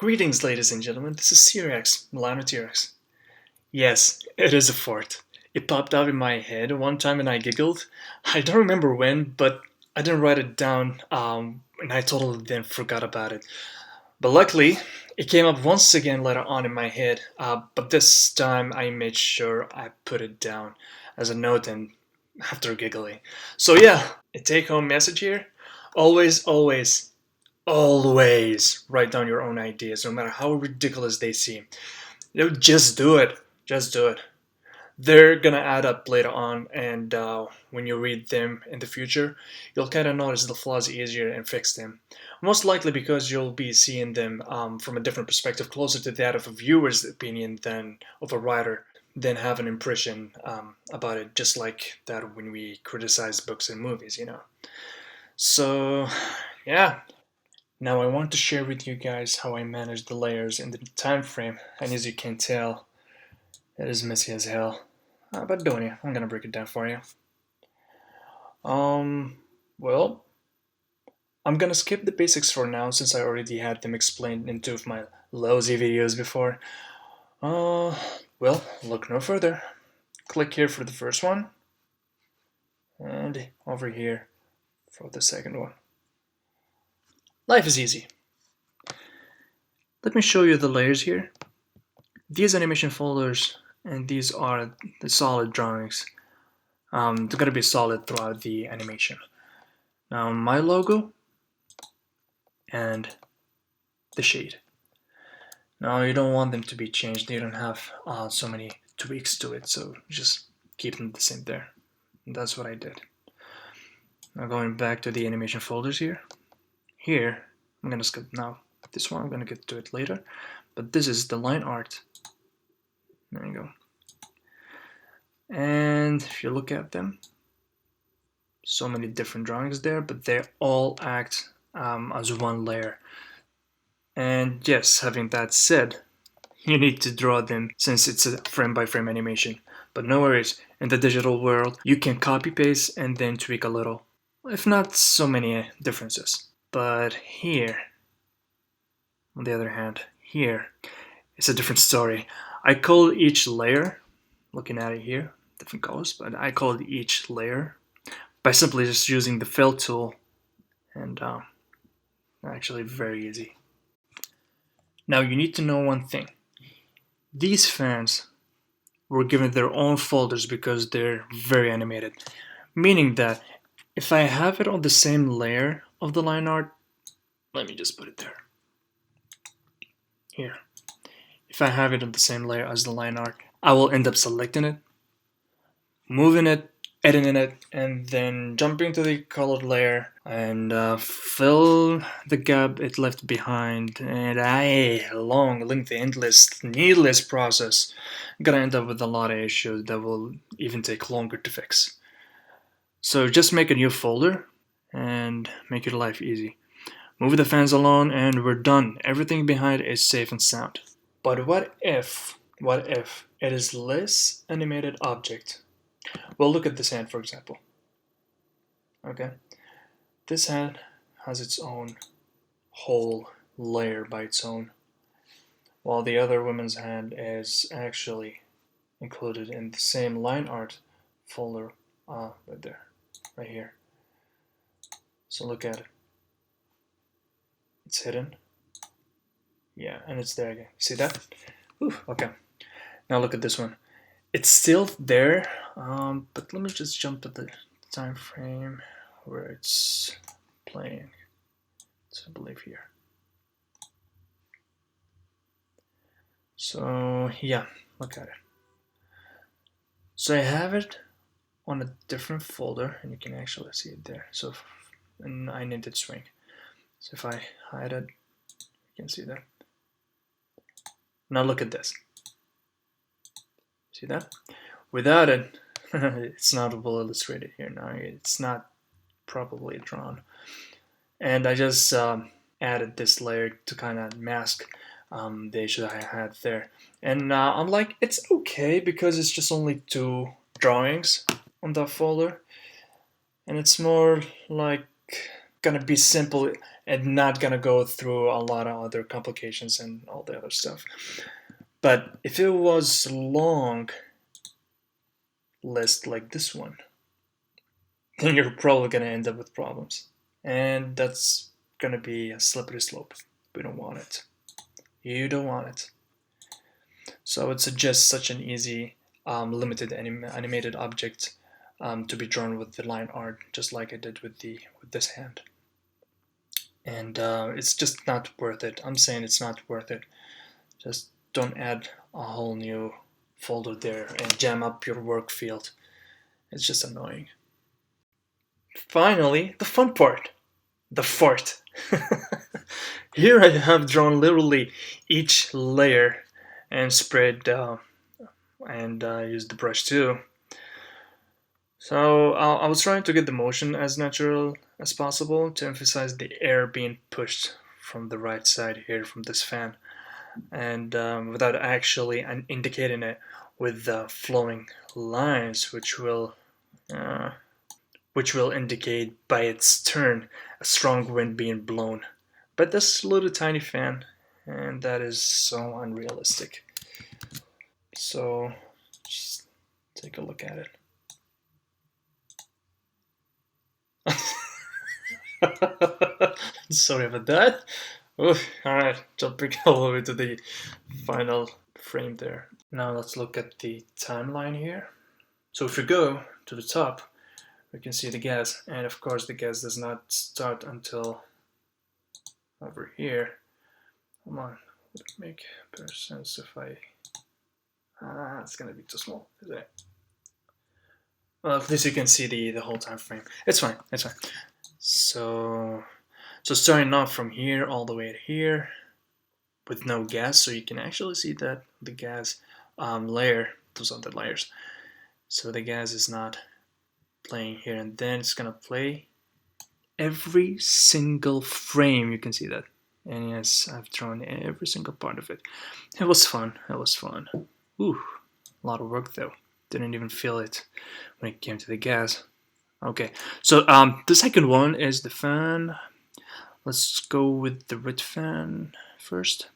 Greetings, ladies and gentlemen. This is T-Rex, Milano T-Rex. Yes, it is a fort. It popped up in my head one time and I giggled. I don't remember when, but I didn't write it down, and I totally then forgot about it. But luckily, it came up once again later on in my head, but this time I made sure I put it down as a note and after giggling. So yeah, a take-home message here. Always write down your own ideas, no matter how ridiculous they seem. Just do it. Just do it. They're gonna add up later on, and when you read them in the future, you'll kind of notice the flaws easier and fix them. Most likely because you'll be seeing them from a different perspective, closer to that of a viewer's opinion than of a writer, then have an impression about it, just like that when we criticize books and movies. So, yeah, now I want to share with you guys how I manage the layers in the time frame, and as you can tell, it is messy as hell. But don't you? I'm gonna break it down for you. Well, I'm gonna skip the basics for now since I already had them explained in two of my lousy videos before. Well, look no further. Click here for the first one, and over here for the second one. Life is easy. Let me show you the layers here. These animation folders and these are the solid drawings. They're gonna be solid throughout the animation. Now my logo and the shade. Now you don't want them to be changed. You don't have so many tweaks to it, so just keep them the same there. And that's what I did. Now going back to the animation folders here. Here, I'm gonna skip now. This one, I'm gonna get to it later. But this is the line art. There you go. And if you look at them, so many different drawings there, but they all act as one layer. And yes, having that said, you need to draw them since it's a frame-by-frame animation. But no worries, in the digital world, you can copy-paste and then tweak a little, if not so many differences. But here, on the other hand, here, it's a different story. I call each layer, looking at it here, different colors, but I call each layer by simply just using the fill tool, and actually very easy. Now you need to know one thing. These fans were given their own folders because they're very animated, meaning that if I have it on the same layer of the line art, let me just put it there. Here. If I have it on the same layer as the line art, I will end up selecting it, moving it, editing it, and then jumping to the colored layer and fill the gap it left behind. And long, lengthy, endless, needless process. Gonna end up with a lot of issues that will even take longer to fix. So just make a new folder and make your life easy. Move the fans alone and we're done. Everything behind is safe and sound. But what if it is less animated object? Well, look at this hand, for example. Okay, this hand has its own whole layer by its own, while the other woman's hand is actually included in the same line art folder right there, right here. So look at it. It's hidden. Yeah, and it's there again. See that? Ooh, okay. Now look at this one. It's still there, but let me just jump to the time frame where it's playing. So I believe here. So yeah, look at it. So I have it on a different folder, and you can actually see it there. So, and I named it swing. So if I hide it, you can see that. Now look at this. See that? Without it, it's not well illustrated here now. It's not properly drawn. And I just added this layer to kind of mask the issue that I had there. And I'm like, it's okay because it's just only 2 drawings on that folder. And it's more like gonna be simple and not gonna go through a lot of other complications and all the other stuff. But if it was a long list like this one, then you're probably gonna end up with problems. And that's gonna be a slippery slope. We don't want it. You don't want it. So I would suggest such an easy limited animated object to be drawn with the line art, just like I did with this hand. And it's just not worth it. I'm saying it's not worth it. Just don't add a whole new folder there and jam up your work field. It's just annoying. Finally, the fun part, the fort. Here I have drawn literally each layer and spread and used the brush too. So I was trying to get the motion as natural as possible to emphasize the air being pushed from the right side here from this fan, and without actually indicating it with the flowing lines, which will indicate by its turn a strong wind being blown by this little tiny fan, and that is so unrealistic. So just take a look at it. Sorry about that. Alright, jumping all the way to the final frame there. Now let's look at the timeline here. So if we go to the top, we can see the gas, and of course the gas does not start until over here. Come on, would it make better sense if I... it's gonna be too small, is it? Well, at least you can see the whole time frame. It's fine, it's fine. So starting off from here all the way to here with no gas, so you can actually see that the gas layer, those are the layers. So the gas is not playing here, and then it's gonna play every single frame. You can see that, and yes, I've drawn every single part of it. It was fun. It was fun. Ooh, a lot of work though. Didn't even feel it when it came to the gas. Okay, so the second one is the fan. Let's go with the red fan first.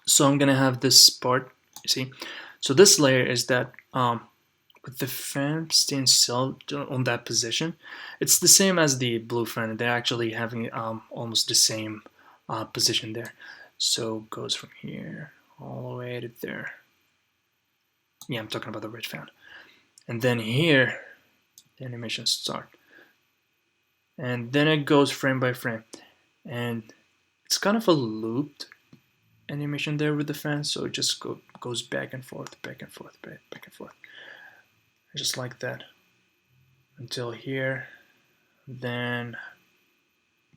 So I'm gonna have this part, you see. So this layer is that with the fan staying still on that position, it's the same as the blue fan. They're actually having almost the same position there. So it goes from here all the way to there. Yeah, I'm talking about the red fan. And then here, the animation starts. And then it goes frame by frame. And it's kind of a looped animation there with the fan, so it just goes back and forth, back and forth, back and forth. Just like that. Until here. Then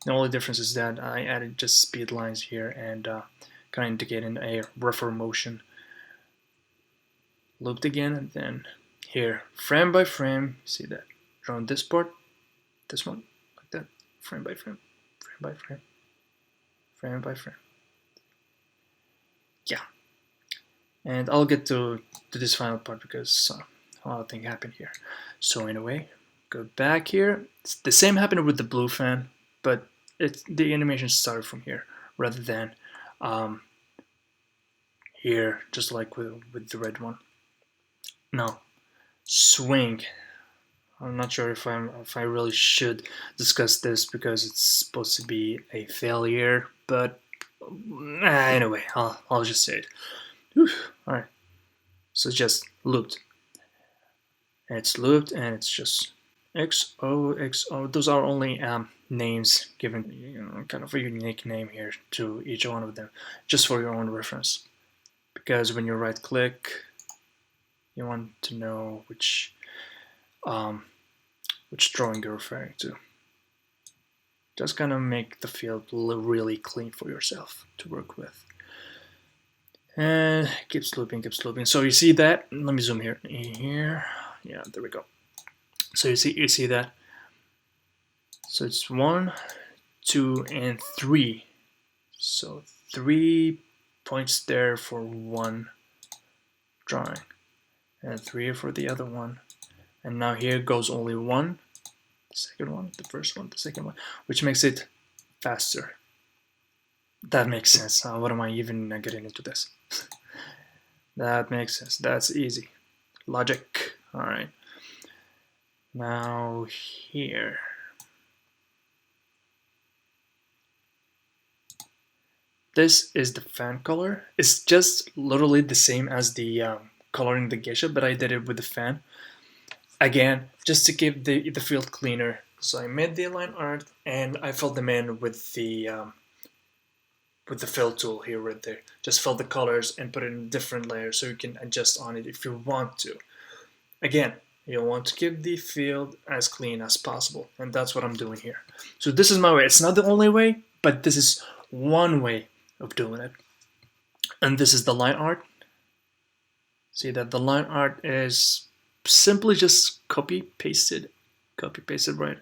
the only difference is that I added just speed lines here and kind of indicating a rougher motion. Looped again, and then here, frame by frame, see that? Drawn this part, this one, like that, frame by frame, frame by frame, frame by frame. Yeah. And I'll get to this final part because a lot of things happen here. So anyway, go back here. It's the same happened with the blue fan, but the animation started from here rather than here, just like with the red one. Now, swing. I'm not sure if I really should discuss this because it's supposed to be a failure, but anyway, I'll just say it. Whew. All right, so just looped. And it's looped, and it's just XO. Those are only names given, kind of a unique name here to each one of them, just for your own reference. Because when you right click, you want to know which drawing you're referring to. Just gonna make the field really clean for yourself to work with. And keeps looping, keeps looping. So you see that? Let me zoom here. Here, yeah, there we go. So you see that? So it's 1, 2, and 3. So 3 points there for one drawing, and 3 for the other one. And now here goes only 1, the second one, the first one, the second one, which makes it faster. That makes sense. What am I even getting into this? That makes sense. That's easy. Logic. All right. Now here. This is the fan color. It's just literally the same as the coloring the geisha, but I did it with the fan. Again, just to keep the field cleaner. So I made the line art and I filled them in with the fill tool here right there. Just fill the colors and put it in different layers so you can adjust on it if you want to. Again, you want to keep the field as clean as possible, and that's what I'm doing here. So this is my way. It's not the only way, but this is one way of doing it. And this is the line art. See that the line art is simply just copy pasted right.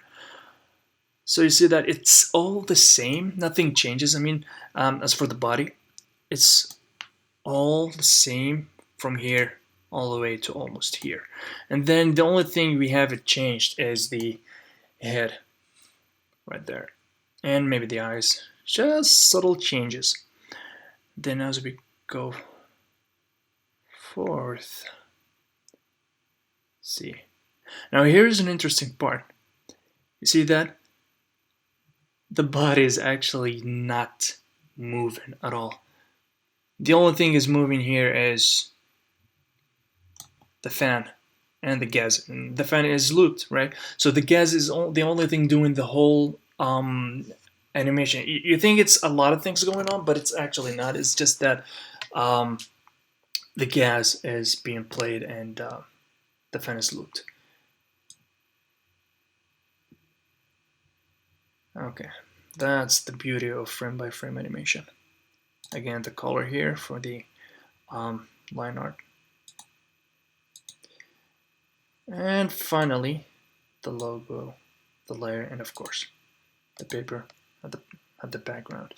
So you see that it's all the same, nothing changes. I mean, as for the body, it's all the same from here all the way to almost here. And then the only thing we have it changed is the head right there, and maybe the eyes, just subtle changes. Then as we go forth, see, now here's an interesting part. You see that the body is actually not moving at all. The only thing is moving here is the fan and the gas. And the fan is looped, right? So the gas is the only thing doing the whole animation. You think it's a lot of things going on, but it's actually not. It's just that the gas is being played and the fan is looped. Okay, that's the beauty of frame by frame animation. Again, the color here for the line art. And finally, the logo, the layer, and of course, the paper at the background.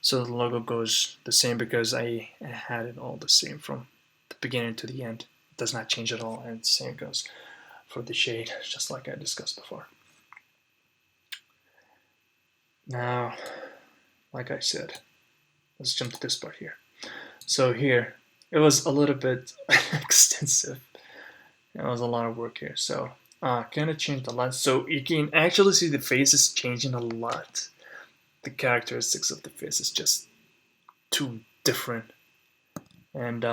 So the logo goes the same because I had it all the same from the beginning to the end. It does not change at all, and the same goes for the shade, just like I discussed before. Now, like I said, let's jump to this part here. So here, it was a little bit extensive. It was a lot of work here. So kind of changed a lot. So you can actually see the faces changing a lot. The characteristics of the face is just too different. And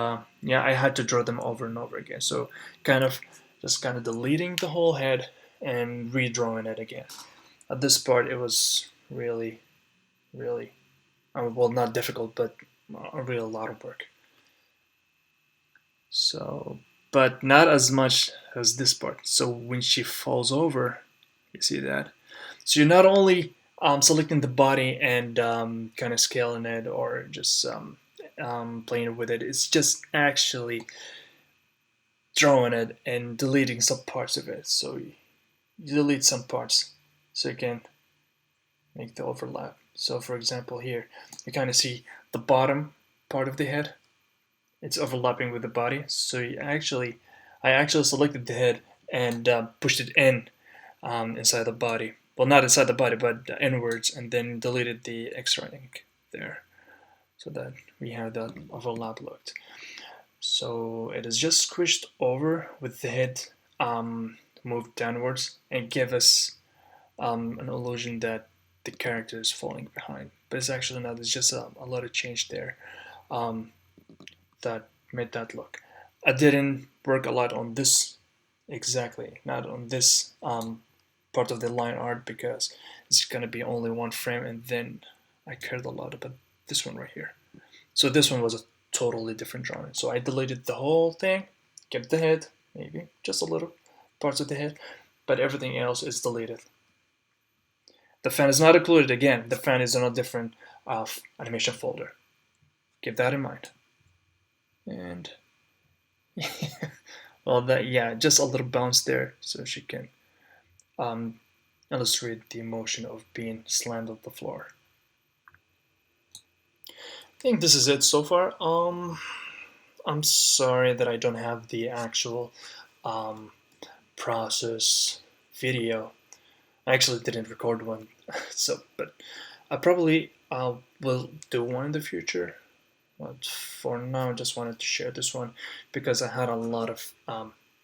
yeah, I had to draw them over and over again. So kind of deleting the whole head and redrawing it again. At this part, it was really, really, well, not difficult, but a real lot of work. So, but not as much as this part. So when she falls over, you see that. So you're not only selecting the body and kind of scaling it or just playing with it. It's just actually drawing it and deleting some parts of it. So you delete some parts so you can make the overlap. So for example here, you kind of see the bottom part of the head. It's overlapping with the body. So I actually selected the head and pushed it in inside the body. Well, not inside the body, but inwards, and then deleted the extra ink there so that we have that overlap looked. So it is just squished over with the head moved downwards and give us an illusion that the character is falling behind. But it's actually not. It's just a lot of change there that made that look. I didn't work a lot on this exactly, not on this part of the line art because it's going to be only one frame, and then I cared a lot about this one right here. So this one was a totally different drawing. So I deleted the whole thing, kept the head, maybe just a little parts of the head, but everything else is deleted. The fan is not included again. The fan is in a different animation folder. Keep that in mind. And well, that, yeah, just a little bounce there so she can illustrate the emotion of being slammed on the floor. I think this is it so far. I'm sorry that I don't have the actual process video. I actually didn't record one, so but I probably will do one in the future, but for now I just wanted to share this one because I had a lot of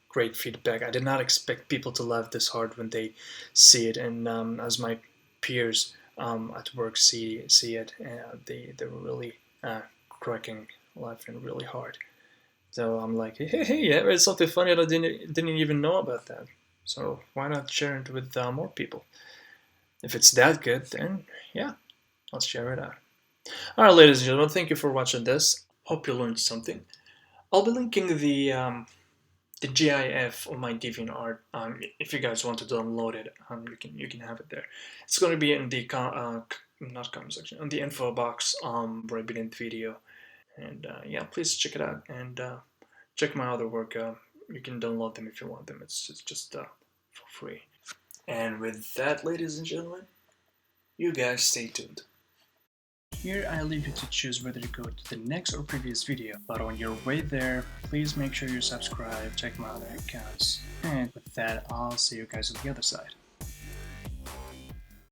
great feedback. I did not expect people to laugh this hard when they see it, and as my peers at work see it, they were really cracking, laughing really hard. So I'm like, hey, yeah, it's something funny that I didn't even know about that. So why not share it with more people? If it's that good, then yeah, let's share it out. All right, ladies and gentlemen, thank you for watching this. Hope you learned something. I'll be linking the GIF of my DeviantArt. If you guys want to download it, you can have it there. It's going to be in the not comment section, in the info box where I begin the video. And yeah, please check it out and check my other work. You can download them if you want them. It's just for free. And with that, ladies and gentlemen, you guys stay tuned. Here I leave you to choose whether to go to the next or previous video, but on your way there, please make sure you subscribe, check my other accounts, and with that, I'll see you guys on the other side.